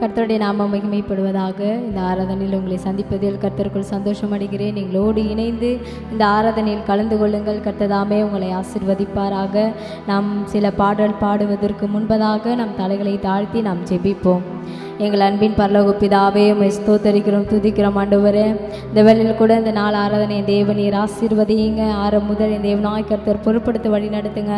கர்த்தருடைய நாமம் மகிமைப்படுவதாக. இந்த ஆராதனையில் உங்களை சந்திப்பதில் கர்த்தருக்குள் சந்தோஷம் அடைகிறேன். எங்களோடு இணைந்து இந்த ஆராதனையில் கலந்து கொள்ளுங்கள். கர்த்ததாமே உங்களை ஆசீர்வதிப்பாராக. நாம் சில பாடல் பாடுவதற்கு முன்பதாக நம் தலைகளை தாழ்த்தி நாம் ஜெபிப்போம். எங்கள் அன்பின் பரலோக பிதாவே, உம்மை ஸ்தோத்தரிக்கிறோம், துதிக்கிறோம் ஆண்டவரே. இந்த வேளையில் கூட இந்த நாள் ஆராதனை தேவனீர் ஆசீர்வதிங்க. ஆரம்ப முதல் இந்த தேவனாய் கர்த்தர் பொறுப்படுத்த வழி நடத்துங்க.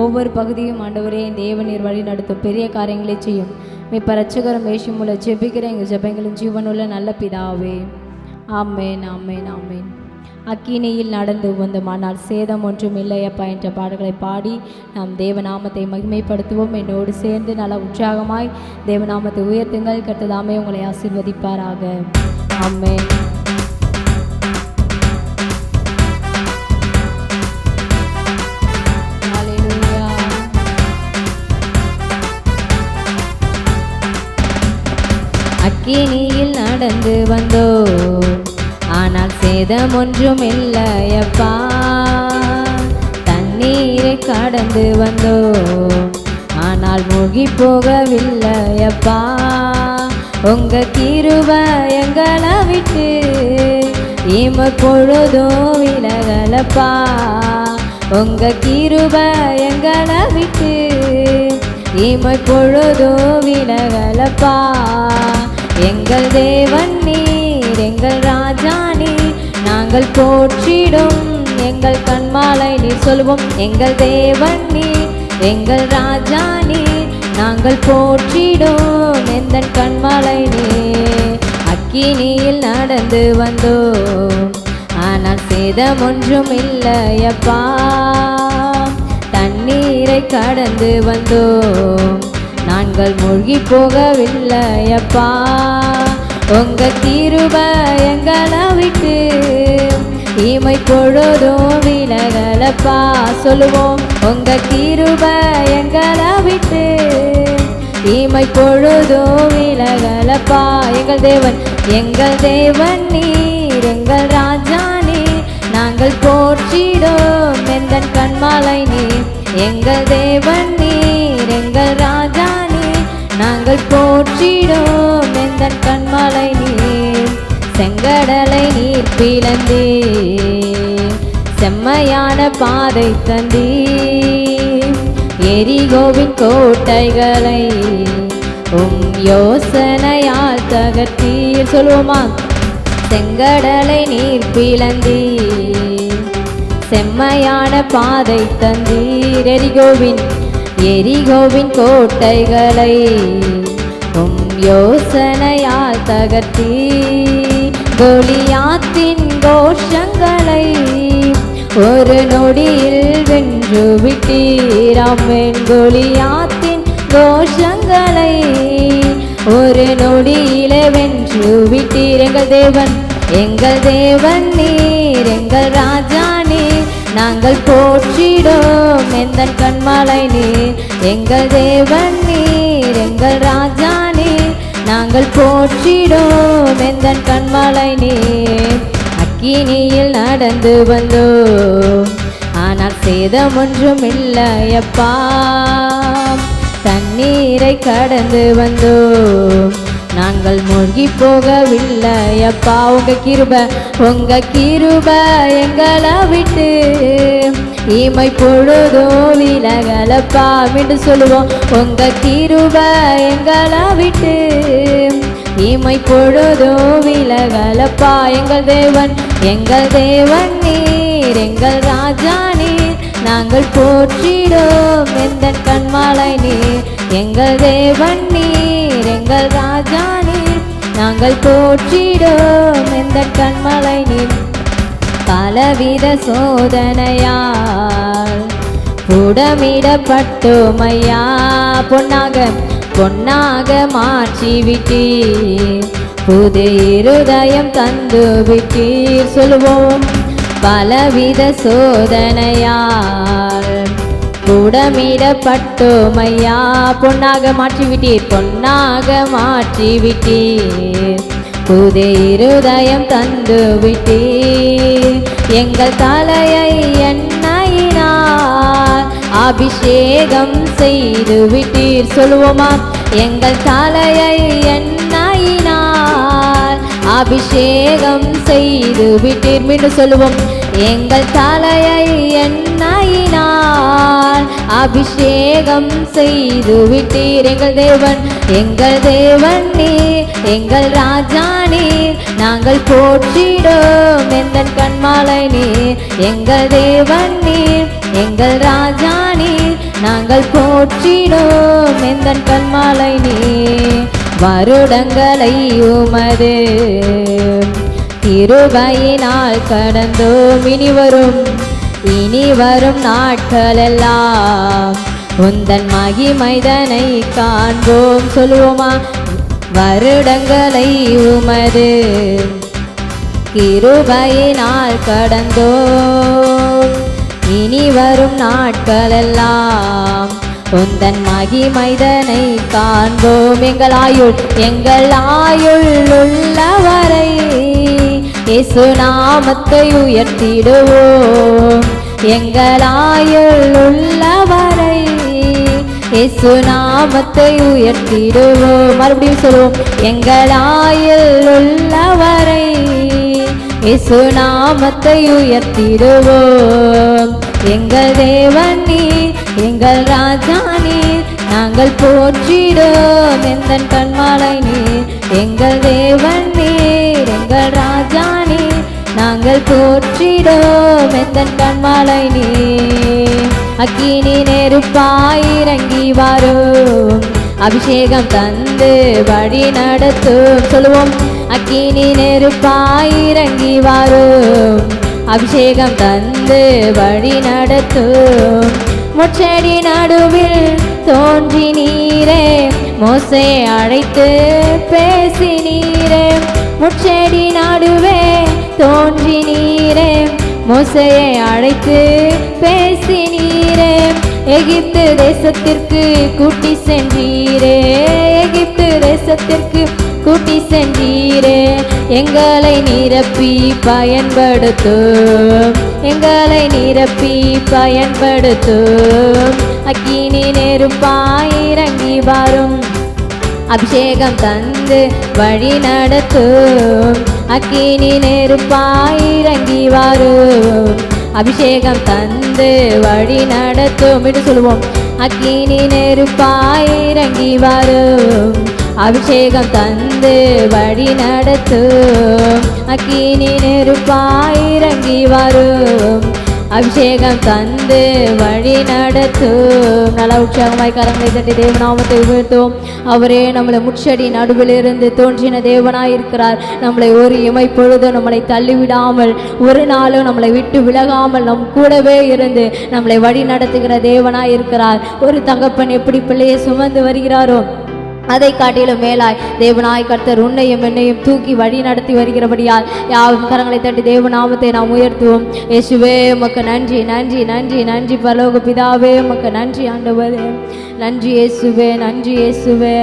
ஒவ்வொரு பகுதியும் ஆண்டவரே தேவனீர் வழி நடத்தும், பெரிய காரியங்களை செய்யும். இப்போ ரட்சகரம் வேஷம் மூலம் ஜெபிக்கிறேன் எங்கள் ஜெபங்களின் ஜீவனுள்ள நல்ல பிதாவே. ஆமேன், ஆமேன், ஆமேன். அக்கினியில் நடந்து வந்தோமானால் சேதம் ஒன்றும் இல்லையப்பா என்ற பாடல்களை பாடி நாம் தேவநாமத்தை மகிமைப்படுத்துவோம். என்னோடு சேர்ந்து நல்ல உற்சாகமாய் தேவநாமத்தை உயர்த்துங்கள். கர்த்ததாமே உங்களை ஆசீர்வதிப்பாராக. ஆமேன். அக்கினியில் நடந்து வந்தோம், ஆனால் சேதம் ஒன்றும் இல்லையப்பா. தண்ணீரை கடந்து வந்தோம், ஆனால் மூழ்கி போகவில்லையப்பா. உங்க கிருபை எங்களை விட்டு பொழுதும் விலகலப்பா. உங்க கிருபை எங்களை விட்டு பொழுதும் விலகலப்பா. எங்கள் தேவன் நீர், எங்கள் ராஜா நீர், நாங்கள் போற்றிடும் எங்கள் கண்மாலை நீர். சொல்லுவோம், எங்கள் தேவன் நீர், எங்கள் ராஜா நீர், நாங்கள் போற்றிடும் எந்த கண்மாலை நீர். அக்கினியில் நடந்து வந்தோம், ஆனால் சேதம் ஒன்றும் இல்லையப்பா. தண்ணீரை கடந்து வந்தோம், நாங்கள் மூழ்கி போகவில்லையப்பா. உங்க கிருபை எங்களை விட்டு பொழுதும் விலகலப்பா. சொல்லுவோம், உங்க கிருபை எங்களை விட்டு பொழுதும் விலகலப்பா. எங்கள் தேவன் நீர், எங்கள் ராஜா நீர், நாங்கள் போற்றிடும் எந்த கண்மாலை நீர். எங்கள் தேவன் நீர், எங்கள் ராஜா நீர், நாங்கள் போற்றிடும் எந்த கண்மாலை நீர். செங்கடலை நீர் பிளந்தீர், செம்மையான பாதை தந்தீர். எரிகோவின் கோட்டைகளை யோசனையால் தகர்த்தீர். சொல்லுவோமா, செங்கடலை நீர் பிளந்தீர், செம்மையான பாதை தந்தீர். எரிகோவின் கோட்டைகளை யோசனையால் தகர்த்தீர். கோலியாத்தின் கோஷங்களை ஒரு நொடியில் வென்று விட்டீர். ஆமென். கோலியாத்தின் கோஷங்களை ஒரு நொடியிலே வென்று விட்டீர். எங்கள் தேவன் நீர், எங்கள் ராஜா நீர், நாங்கள் போற்றிடும் எந்த கண்மாலை நீர். எங்கள் தேவன் நீர், எங்கள் ராஜா நீர், நாங்கள் போற்றிடும் எந்த கண்மாலை நீர். அக்கினியில் நடந்து வந்தோம், ஆனால் சேதம் ஒன்றும் இல்லையப்பா. தண்ணீரை கடந்து வந்தோம், நாங்கள் மூழ்கி போகவில்லையப்பா. உங்க கிருபை எங்களை விட்டு பொழுதும் விலகலப்பா. மீண்டும் சொல்லுவோம், உங்க கிருபை எங்களை விட்டு பொழுதும் விலகலப்பா. எங்கள் தேவன் நீர், எங்கள் ராஜா நீர், நாங்கள் போற்றிடும் எந்த கண்மாலை நீர். எங்கள் தேவன் நீர், எங்கள் ராஜா நீர், நாங்கள் போற்றிடும் எந்த கண்மாலை நீர். பலவித சோதனையால் புடமிடப்பட்டோமையா, பொன்னாக மாற்றி விட்டீர், புது இருதயம் தந்து விட்டீர். சொல்லுவோம், பலவித சோதனையால் புடமிடப்பட்டோமையா, பொன்னாக மாற்றி விட்டீர், புது இருதயம் தந்து விட்டீர். எங்கள் தலையை எண்ணெயினால் அபிஷேகம் செய்து விட்டீர். சொல்லுவோமா, எங்கள் தலையை எண்ணெயினால் அபிஷேகம் செய்து விட்டீர். மீண்டும் சொல்லுவோம், எங்கள் தலையை எண்ணெயினால் அபிஷேகம் செய்து விட்டீர். எங்கள் தேவன் நீர், எங்கள் ராஜா நீர், நாங்கள் போற்றிடும் எந்தன் கண்மாலை நீர். எங்கள் தேவன் நீர், எங்கள் ராஜா நீர், நாங்கள் போற்றிடும் எந்தன் கண்மாலை நீர். வருடங்களை உமது கிருபையினால் கடந்தோம். இனி வரும் நாட்களெல்லாம் உந்தன் மகிமைதனை காண்போம். சொல்லுவோமா, வருடங்களை உமது கிருபையினால் கடந்தோம். இனி வரும் நாட்களெல்லாம் உந்தன் மகிமைதனை காண்போம். எங்கள் ஆயுள் உள்ளவரை இயேசு நாமத்தை உயர்த்திடுவோம். எங்கள் ஆயுள் உள்ளவரை இயேசு நாமத்தை உயர்த்திடுவோம். மறுபடியும் சொல்லுவோம், எங்கள் ஆயுள் உள்ளவரை இயேசு நாமத்தை உயர்த்திடுவோம். எங்கள் தேவன் நீர், எங்கள் ராஜா நீர், நாங்கள் போற்றிடும் எந்தன் கண்மாலை நீர். எங்கள் தேவன் நீர், எங்கள் ராஜா நீர், நாங்கள் போற்றிடும் எந்தன் கண்மாலை நீர். அக்கினி நெருப்பாய் இறங்கி வரும், அபிஷேகம் தந்து வழி நடத்தும். சொல்லுவோம், அக்கினி நெருப்பாய் இறங்கி வரும், அபிஷேகம் தந்து வழி நடத்தும். முச்செடி நடுவில் தோன்றி நீரே, மோசே அழைத்து பேசி நீரே. முச்செடி நடுவே தோன்றி நீரே, மோசையை அழைத்து பேசி நீரே. எகிப்து தேசத்திற்கு கூட்டி சென்றீரே, எகிப்து தேசத்திற்கு கூட்டி சென்றீரே. எங்களை நிரப்பி பயன்படுத்தும், எங்களை நிரப்பி பயன்படுத்தும். அக்கினி நெருப்பாய் இறங்கி வரும், அபிஷேகம் தந்து வழி நடத்தும். அக்கினி நெருப்பாய் இறங்கி வரும், அபிஷேகம் தந்து வழி நடத்தும். என்று சொல்லுவோம், அக்கினி நெருப்பாய் இறங்கி வரும், அபிஷேகம் தந்து வழி நடத்தும். அக்கினி நெருப்பாய் இறங்கி வரும், அபிஷேகம் தந்து வழி நடத்தும். நல்ல உற்சாகமாய் கரங்களை தட்டி தேவநாமத்தை உயர்த்தும். அவரே நம்மளை முச்செடி நடுவிலிருந்து தோன்றின தேவனாயிருக்கிறார். நம்மளை ஒரு இமை பொழுதும் நம்மளை தள்ளிவிடாமல், ஒரு நாளும் நம்மளை விட்டு விலகாமல் நம் கூடவே இருந்து நம்மளை வழி நடத்துகிற தேவனாயிருக்கிறார். ஒரு தகப்பன் எப்படி பிள்ளையை சுமந்து வருகிறாரோ அதை காட்டிலும் மேலாய் தேவனாய் கர்த்தர் உன்னையும் என்னையும் தூக்கி வழி நடத்தி வருகிறபடியால் யாவும் கரங்களை தட்டி தேவநாமத்தை நாம் உயர்த்துவோம். இயேசுவே உமக்கு நன்றி, நன்றி, நன்றி, நன்றி. பரலோக பிதாவே உமக்கு நன்றி ஆண்டவரே. நன்றி இயேசுவே, நன்றி இயேசுவே.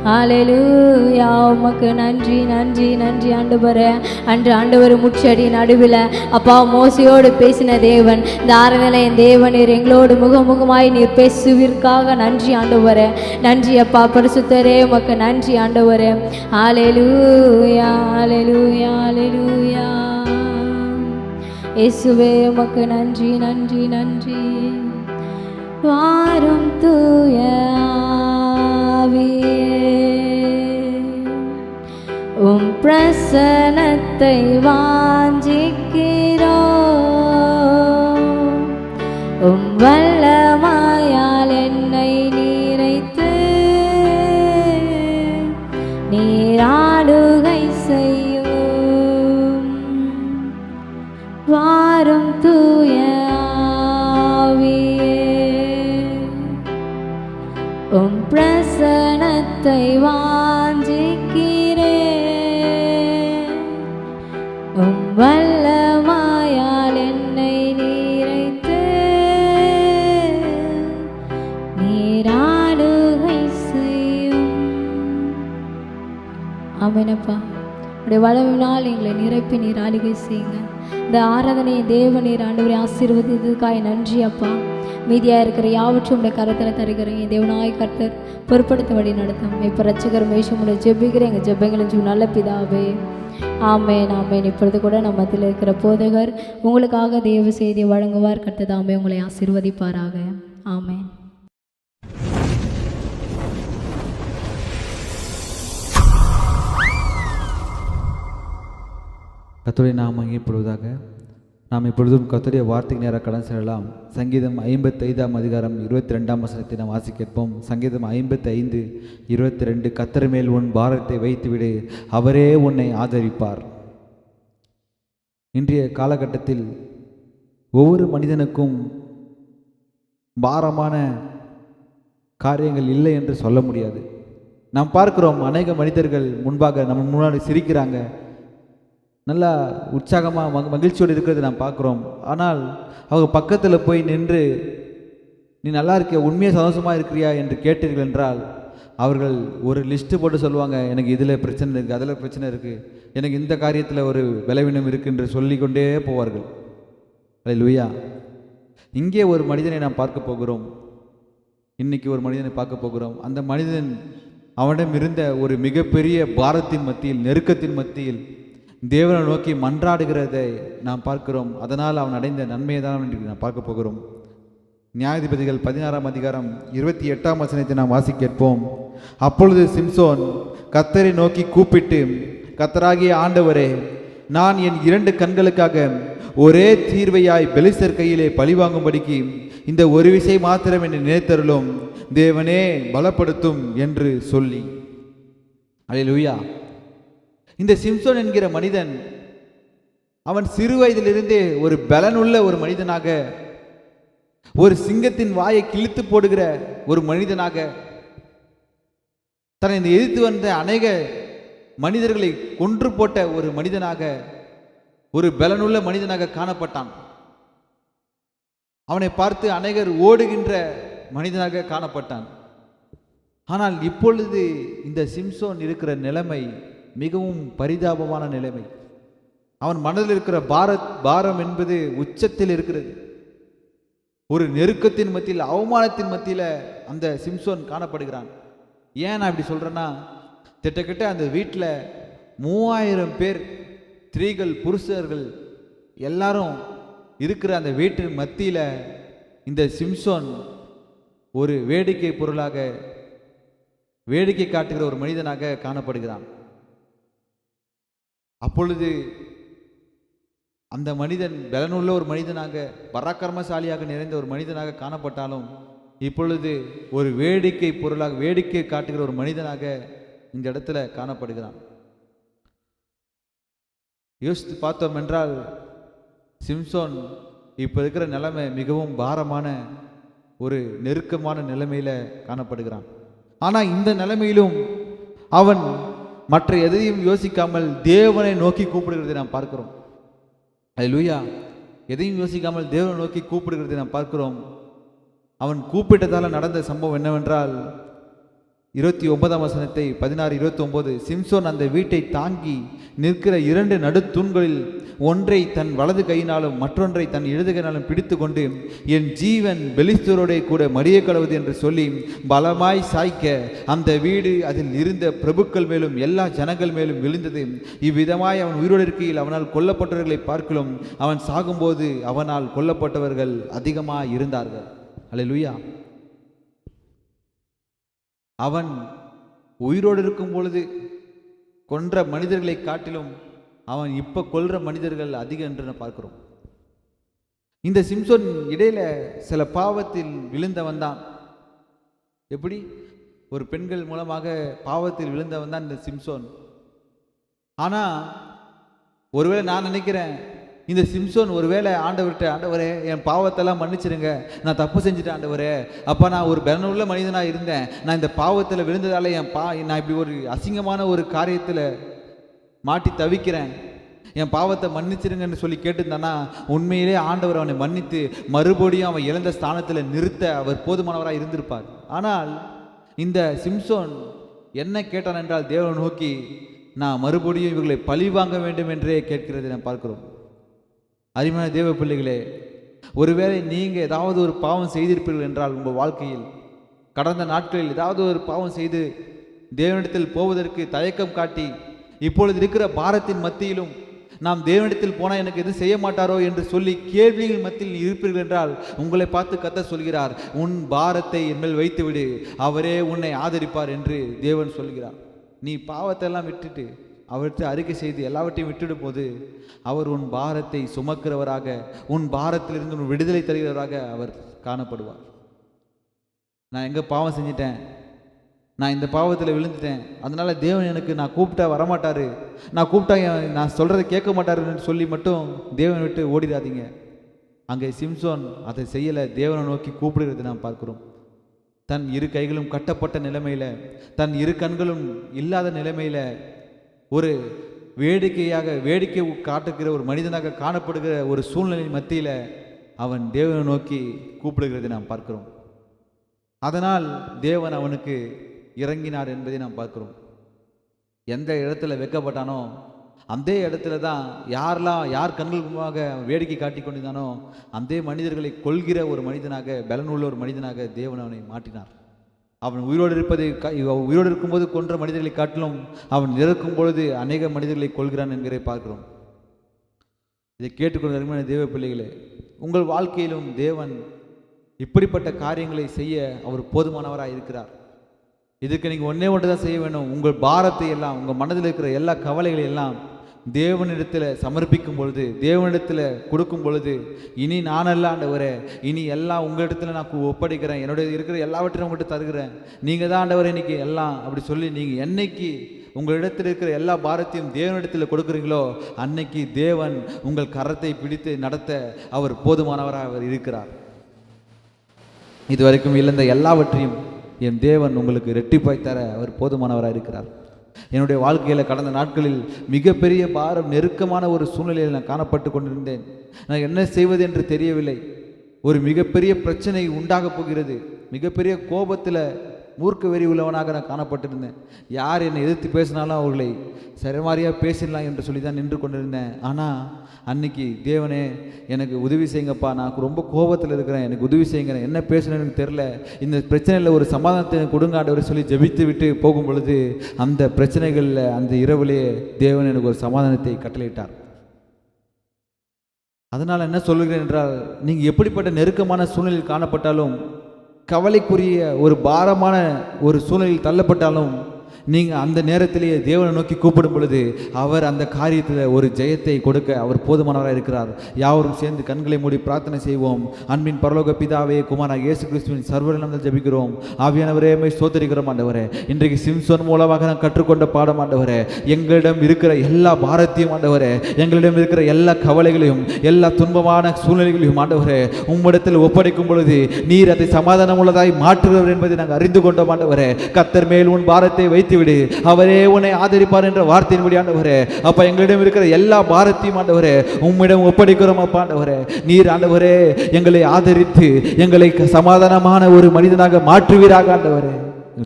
ஹல்லேலூயா. உமக்கு நன்றி, நன்றி, நன்றி ஆண்டவரே. அன்று ஆண்டவர் முச்செடி நடுவில் அப்பா மோசையோடு பேசின தேவன், இந்த ஆராதனை என் தேவனீர் எங்களோடு முகமுகமாய் நீர் பேசுவதற்காக நன்றி ஆண்டவரே. நன்றி அப்பா பரிசுத்தரே, உமக்கு நன்றி ஆண்டவரே. ஹல்லேலூயா, ஹல்லேலூயா, ஹல்லேலூயா. இயேசுவே உமக்கு நன்றி, நன்றி, நன்றி. வாரும் தூய உம் பிரசன்னத்தை வாஞ்சிக்கிறோம். உம் வல்லமையால் என்னை நிறைத்து நீராளுகை செய்யும். வாரும் தூய உம் பிரசன்னத்தை வாஞ்சிக்கிறேன். உம் வல்லமையால் என்னை நிறைத்து நீராளுகை செய்யும். ஆமெனப்பா. உடைய வல்லமையினால் எங்களை நிரப்பி நீர் ஆளுகை செய்யுங்க. இந்த ஆராதனையை தேவ நீர் ஆண்டவரை ஆசீர்வதித்ததுக்காய் நன்றி அப்பா. மீதியாக இருக்கிற யாவற்றும் உடைய கருத்தில் தருகிறேன். தேவனாய் கர்த்தர் பொறுப்படுத்த வழி நடத்தும். இப்போ ரட்சகர் மேஷமுடைய ஜெபிக்கிறேன். எங்கள் ஜெபங்களும் நல்ல பிதாவே, ஆமேன் ஆமேன். இப்பொழுது கூட நம்ம மத்தியில் இருக்கிற போதகர் உங்களுக்காக தேவ செய்தியை வழங்குவார். கர்த்ததாமே உங்களை ஆசீர்வதிப்பாராக. ஆமேன். கர்த்தருடைய நாமம் மகிமைப்படுவதாக. நாம் இப்பொழுதும் கர்த்தருடைய வார்த்தைக்கு நேராக கடன் செல்லலாம். சங்கீதம் 55ஆம் அதிகாரம் 22ஆம் வசனத்தை நாம் வாசி கேட்போம். சங்கீதம் 55:22. கர்த்தர் மேல் உன் பாரத்தை வைத்துவிடு, அவரே உன்னை ஆதரிப்பார். இன்றைய காலகட்டத்தில் ஒவ்வொரு மனிதனுக்கும் பாரமான காரியங்கள் இல்லை என்று சொல்ல முடியாது. நாம் பார்க்கிறோம், அநேக மனிதர்கள் முன்பாக நம்ம முன்னாடி சிரிக்கிறாங்க, நல்லா உற்சாகமாக மகிழ்ச்சியோடு இருக்கிறது நாம் பார்க்குறோம். ஆனால் அவங்க பக்கத்தில் போய் நின்று நீ நல்லா இருக்கியா, உண்மையாக சந்தோஷமாக இருக்கிறியா என்று கேட்டீர்கள் என்றால் அவர்கள் ஒரு லிஸ்ட்டு போட்டு சொல்லுவாங்க, எனக்கு இதில் பிரச்சனை இருக்குது, அதில் பிரச்சனை இருக்குது, எனக்கு இந்த காரியத்தில் ஒரு பலவீனம் இருக்குது என்று சொல்லிக்கொண்டே போவார்கள். அல்லேலூயா. இங்கே ஒரு மனிதனை நாம் பார்க்க போகிறோம். இன்றைக்கி ஒரு மனிதனை பார்க்க போகிறோம். அந்த மனிதன் அவனிடம் இருந்த ஒரு மிகப்பெரிய பாரத்தின் மத்தியில், நெருக்கத்தின் மத்தியில் தேவனை நோக்கி மன்றாடுகிறதை நாம் பார்க்கிறோம். அதனால் அவன் அடைந்த நன்மையை தான் நாம் பார்க்க போகிறோம். நியாயாதிபதிகள் 16ஆம் அதிகாரம் 28ஆம் வசனத்தை நாம் வாசி கேட்போம். அப்பொழுது சிம்சோன் கர்த்தரை நோக்கி கூப்பிட்டு, கர்த்தராகிய ஆண்டவரே, நான் என் 2 கண்களுக்காக ஒரே தீர்வையாய் பெலிஸ்தர் கையிலே பழிவாங்கும்படிக்கு இந்த ஒரு விசை மாத்திரம் என்னை நினைத்தருளும், தேவனே பலப்படுத்தும் என்று சொல்லி. அல்லேலூயா. இந்த சிம்சோன் என்கிற மனிதன் அவன் சிறு வயதிலிருந்தே ஒரு பலனுள்ள ஒரு மனிதனாக, ஒரு சிங்கத்தின் வாயை கிழித்து போடுகிற ஒரு மனிதனாக, தன்னை எதிர்த்து வந்த அநேக மனிதர்களை கொன்று போட்ட ஒரு மனிதனாக, ஒரு பலனுள்ள மனிதனாக காணப்பட்டான். அவனை பார்த்து அநேகர் ஓடுகின்ற மனிதனாக காணப்பட்டான். ஆனால் இப்பொழுது இந்த சிம்சோன் இருக்கிற நிலைமை மிகவும் பரிதாபமான நிலைமை. அவன் மனதில் இருக்கிற பாரம் என்பது உச்சத்தில் இருக்கிறது. ஒரு நெருக்கத்தின் மத்தியில், அவமானத்தின் மத்தியில் அந்த சிம்சோன் காணப்படுகிறான். ஏன் நான் இப்படி சொல்கிறேன்னா, கிட்டத்தட்ட அந்த வீட்டில் 3000 பேர், ஸ்திரீகள் புருஷர்கள் எல்லாரும் இருக்கிற அந்த வீட்டின் மத்தியில் இந்த சிம்சோன் ஒரு வேடிக்கை பொருளாக, வேடிக்கை காட்டுகிற ஒரு மனிதனாக காணப்படுகிறான். அப்பொழுது அந்த மனிதன் பலனுள்ள ஒரு மனிதனாக, பராக்கிரமசாலியாக நிறைந்த ஒரு மனிதனாக காணப்பட்டாலும் இப்பொழுது ஒரு வேடிக்கை பொருளாக, வேடிக்கை காட்டுகிற ஒரு மனிதனாக இந்த இடத்துல காணப்படுகிறான். யோசித்து பார்த்தோம் என்றால் சிம்சோன் இப்போ இருக்கிற நிலைமை மிகவும் பாரமான ஒரு நெருக்கமான நிலைமையில் காணப்படுகிறான். ஆனால் இந்த நிலைமையிலும் அவன் மற்ற எதையும் யோசிக்காமல் தேவனை நோக்கி கூப்பிடுகிறதை நாம் பார்க்கிறோம். அல்லேலூயா. எதையும் யோசிக்காமல் தேவனை நோக்கி கூப்பிடுகிறதை நாம் பார்க்கிறோம். அவன் கூப்பிட்டதால் நடந்த சம்பவம் என்னவென்றால், 29ஆம் வசனத்தை 16-29. சிம்சோன் அந்த வீட்டை தாங்கி நிற்கிற 2 நடுத்தூண்களில் ஒன்றை தன் வலது கையினாலும் மற்றொன்றை தன் இடது கையினாலும் பிடித்து கொண்டு, என் ஜீவன் பெலிஸ்தரோட கூட மறிய கடவுது என்று சொல்லி பலமாய் சாய்க்க அந்த வீடு அதில் இருந்த பிரபுக்கள் மேலும் எல்லா ஜனங்கள் மேலும் விழுந்தது. இவ்விதமாய் அவன் உயிரோடு இருக்கையில் அவனால் கொல்லப்பட்டவர்களை பார்க்கலும் அவன் சாகும்போது அவனால் கொல்லப்பட்டவர்கள் அதிகமாக இருந்தார்கள். அல்லேலூயா. அவன் உயிரோடு இருக்கும் பொழுது கொன்ற மனிதர்களை காட்டிலும் அவன் இப்போ கொல்ற மனிதர்கள் அதிகம் என்று பார்க்கிறோம். இந்த சிம்சோன் இடையில சில பாவத்தில் விழுந்தவன் தான். எப்படி? ஒரு பெண்கள் மூலமாக பாவத்தில் விழுந்தவன் தான் இந்த சிம்சோன். ஆனா ஒருவேளை நான் நினைக்கிறேன், இந்த சிம்சோன் ஒருவேளை ஆண்டவர்கிட்ட, ஆண்டவரே என் பாவத்தெல்லாம் மன்னிச்சிருங்க, நான் தப்பு செஞ்சுட்டேன் ஆண்டவரே, அப்போ நான் ஒரு பலனுள்ள மனிதனாக இருந்தேன், நான் இந்த பாவத்தில் விழுந்ததால நான் இப்படி ஒரு அசிங்கமான ஒரு காரியத்தில் மாட்டி தவிக்கிறேன், என் பாவத்தை மன்னிச்சிருங்கன்னு சொல்லி கேட்டுருந்தானா உண்மையிலே ஆண்டவர் அவனை மன்னித்து மறுபடியும் அவன் இழந்த ஸ்தானத்தில் நிறுத்த அவர் போதுமானவராக இருந்திருப்பார். ஆனால் இந்த சிம்சோன் என்ன கேட்டான் என்றால், தேவனை நோக்கி நான் மறுபடியும் இவர்களை பழி வாங்க வேண்டும் என்றே கேட்கிறதை நாம் பார்க்கிறோம். அருமையான தேவ பிள்ளைகளே, ஒருவேளை நீங்கள் ஏதாவது ஒரு பாவம் செய்திருப்பீர்கள் என்றால் உங்கள் வாழ்க்கையில் கடந்த நாட்களில் ஏதாவது ஒரு பாவம் செய்து தேவனிடத்தில் போவதற்கு தயக்கம் காட்டி இப்பொழுது இருக்கிற பாரத்தின் மத்தியிலும் நாம் தேவனிடத்தில் போனால் எனக்கு எதுவும் செய்ய மாட்டாரோ என்று சொல்லி கேள்விகள் மத்தியில் இருப்பீர்கள் என்றால் உங்களை பார்த்து கர்த்தர் சொல்கிறார், உன் பாரத்தை என்மேல் வைத்துவிடு, அவரே உன்னை ஆதரிப்பார் என்று தேவன் சொல்கிறார். நீ பாவத்தை எல்லாம் விட்டுட்டு அவர்கிட்ட அறிக்கை செய்து எல்லாவற்றையும் விட்டுடு போது அவர் உன் பாரத்தை சுமக்கிறவராக, உன் பாரத்திலிருந்து உன் விடுதலை தருகிறவராக அவர் காணப்படுவார். நான் எங்கே பாவம் செஞ்சிட்டேன், நான் இந்த பாவத்தில் விழுந்துட்டேன், அதனால தேவன் எனக்கு நான் கூப்பிட்டா வரமாட்டார், நான் கூப்பிட்டா நான் சொல்கிறத கேட்க மாட்டாருன்னு சொல்லி மட்டும் தேவனை விட்டு ஓடிடாதீங்க. அங்கே சிம்சோன் அதை செய்யலை, தேவனை நோக்கி கூப்பிடுகிறது நாம் பார்க்கிறோம். தன் இரு கைகளும் கட்டப்பட்ட நிலைமையில், தன் இரு கண்களும் இல்லாத நிலைமையில், ஒரு வேடிக்கை காட்டுகிற ஒரு மனிதனாக காணப்படுகிற ஒரு சூழ்நிலை மத்தியில் அவன் தேவனை நோக்கி கூப்பிடுகிறதை நாம் பார்க்கிறோம். அதனால் தேவன் அவனுக்கு இறங்கினார் என்பதை நாம் பார்க்கிறோம். எந்த இடத்துல வைக்கப்பட்டானோ அந்த இடத்துல தான் யார் கண்கள் முன்பாக வேடிக்கை காட்டி கொண்டிருந்தானோ அந்த மனிதர்களை கொள்கிற ஒரு மனிதனாக, பலனுள்ள ஒரு மனிதனாக தேவன் அவனை மாற்றினார். அவன் உயிரோடு இருக்கும்போது கொன்ற மனிதர்களை காட்டிலும் அவன் இறக்கும் பொழுது அநேக மனிதர்களை கொள்கிறான் என்கிறதை பார்க்கிறோம். இதை கேட்டுக்கொண்ட அருமையான தேவ பிள்ளைகளே, உங்கள் வாழ்க்கையிலும் தேவன் இப்படிப்பட்ட காரியங்களை செய்ய அவர் போதுமானவராக இருக்கிறார். இதுக்கு நீங்கள் ஒன்று தான் செய்ய வேண்டும். உங்கள் பாரத்தை எல்லாம், உங்கள் மனதில் இருக்கிற எல்லா கவலைகளை எல்லாம் தேவனிடத்தில் சமர்ப்பிக்கும் பொழுது, தேவனிடத்தில் கொடுக்கும் பொழுது, இனி நானல்ல ஆண்டவரே, இனி எல்லாம் உங்களிடத்தில் நான் ஒப்படைக்கிறேன், என்னுடைய இருக்கிற எல்லாவற்றையும் உங்கள்கிட்ட தருகிறேன், நீங்கள் தான் ஆண்டவரே இன்னைக்கு எல்லாம் அப்படி சொல்லி நீங்கள் என்னைக்கு உங்களிடத்தில் இருக்கிற எல்லா பாரத்தையும் தேவனிடத்தில் கொடுக்குறீங்களோ அன்னைக்கு தேவன் உங்கள் கரத்தை பிடித்து நடத்த அவர் போதுமானவராக அவர் இருக்கிறார். இதுவரைக்கும் இழந்த எல்லாவற்றையும் என் தேவன் உங்களுக்கு இரட்டிப்பாய் தர அவர் போதுமானவராக இருக்கிறார். என்னுடைய வாழ்க்கையில் கடந்த நாட்களில் மிகப்பெரிய பாரம், நெருக்கமான ஒரு சூழ்நிலையில் நான் காணப்பட்டு கொண்டிருந்தேன். நான் என்ன செய்வது என்று தெரியவில்லை. ஒரு மிகப்பெரிய பிரச்சனை உண்டாகப் போகிறது. மிகப்பெரிய கோபத்தில் மூர்க்க வெறி உள்ளவனாக நான் காணப்பட்டிருந்தேன். யார் என்னை எதிர்த்து பேசினாலும் அவர்களை சரிமாரியாக பேசிடலாம் என்று சொல்லி தான் நின்று கொண்டிருந்தேன். ஆனால் அன்னைக்கு தேவனே எனக்கு உதவி செய்யுங்கப்பா, நான் ரொம்ப கோபத்தில் இருக்கிறேன், எனக்கு உதவி செய்யுங்க, என்ன பேசணும்னு எனக்கு தெரில, இந்த பிரச்சனையில் ஒரு சமாதானத்தை எனக்கு கொடுங்க ஆண்டவரே சொல்லி ஜெபித்து விட்டு போகும் பொழுது அந்த பிரச்சனைகளில் அந்த இரவிலே தேவன் எனக்கு ஒரு சமாதானத்தை கட்டளையிட்டார். அதனால் என்ன சொல்லுகிறேன் என்றால், நீங்கள் எப்படிப்பட்ட நெருக்கமான சூழ்நிலையில் காணப்பட்டாலும், கவலைக்குரிய ஒரு பாரமான ஒரு சூழ்நிலையில் தள்ளப்பட்டாலும், நீங்கள் அந்த நேரத்திலேயே தேவனை நோக்கி கூப்பிடும் பொழுது அவர் அந்த காரியத்தில் ஒரு ஜெயத்தை கொடுக்க அவர் போதுமானவராக இருக்கிறார். யாவரும் சேர்ந்து கண்களை மூடி பிரார்த்தனை செய்வோம். அன்பின் பரலோக பிதாவே, குமாரனாகிய இயேசு கிறிஸ்துவின் சர்வநாமத்தில் ஜெபிக்கிறோம். ஆவியானவரே, உம்மை ஸ்தோத்திரிக்கிறோம் ஆண்டவரே. இன்றைக்கு சிம்சோன் மூலமாக நான் கற்றுக்கொண்ட பாடம் ஆண்டவரே, எங்களிடம் இருக்கிற எல்லா பாரத்தையும் ஆண்டவரே, எங்களிடம் இருக்கிற எல்லா கவலைகளையும் எல்லா துன்பமான சூழ்நிலைகளையும் ஆண்டவரே உம்மிடத்தில் ஒப்படைக்கும் பொழுது நீர் அதை சமாதானம் உள்ளதாய் மாற்றுகிறவர் என்பதை நாங்கள் அறிந்து கொண்டோம் ஆண்டவரே. கர்த்தர் மேல் உன் பாரத்தை வைத்து விடு, அவரே உன்னை ஆதரிப்பார் என்ற வார்த்தையின்படி ஆண்டவரே, அப்ப எங்களிடம் இருக்கிற எல்லா பாரத்தையும் ஆண்டவரே உம்மிடம் ஒப்படைக்கிறோம் அப்பா ஆண்டவரே. நீர் ஆண்டவரே எங்களை ஆதரித்து எங்களை சமாதானமான ஒரு மனிதனாக மாற்றுவீராக ஆண்டவரே.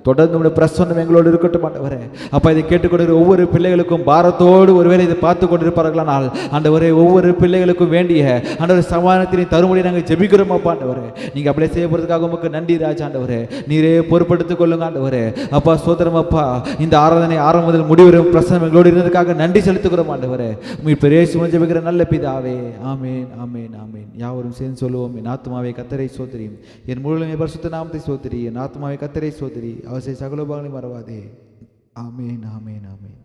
தொடர்ந்து உடைய பிரசன்னம் எங்களோடு இருக்கட்டும் ஆண்டவரே. அப்பா, இதை கேட்டுக்கொண்டிருக்கிற ஒவ்வொரு பிள்ளைகளுக்கும் பாரத்தோடு ஒருவேளை இதை பார்த்து கொண்டிருப்பார்களானால் ஆண்டவரே, ஒவ்வொரு பிள்ளைகளுக்கும் வேண்டிய ஆண்டவரே சமாதானத்தினை தரும்படி நாங்கள் ஜெபிக்கிறோம் அப்பா ஆண்டவரே. நீங்கள் அப்படியே செய்ய போகிறதுக்காக உமக்கு நன்றி ராஜா ஆண்டவரே. நீரே பொறுப்படுத்திக் கொள்ளுங்க ஆண்டவரே. அப்பா சோதரம் அப்பா, இந்த ஆராதனை ஆரம்பம் முதல் முடிவரும் பிரசன்னம் எங்களோடு இருந்ததுக்காக நன்றி செலுத்துகிறோம் ஆண்டவரே. மீட்பர் இயேசுவின் ஜெபிக்கிற நல்ல பிதாவே, ஆமேன் ஆமேன் ஆமேன். யாவரும் சேர்ந்து சொல்லுவோம். என் ஆத்துமாவே கர்த்தரை ஸ்தோத்திரி, என் முழுமை பரிசுத்த நாமத்தை ஸ்தோத்திரி, என் ஆத்துமாவே கர்த்தரை ஸ்தோத்திரி, அவசை சகல உபகாரங்களையும் மறவாதே. ஆமேன் ஆமேன் ஆமேன்.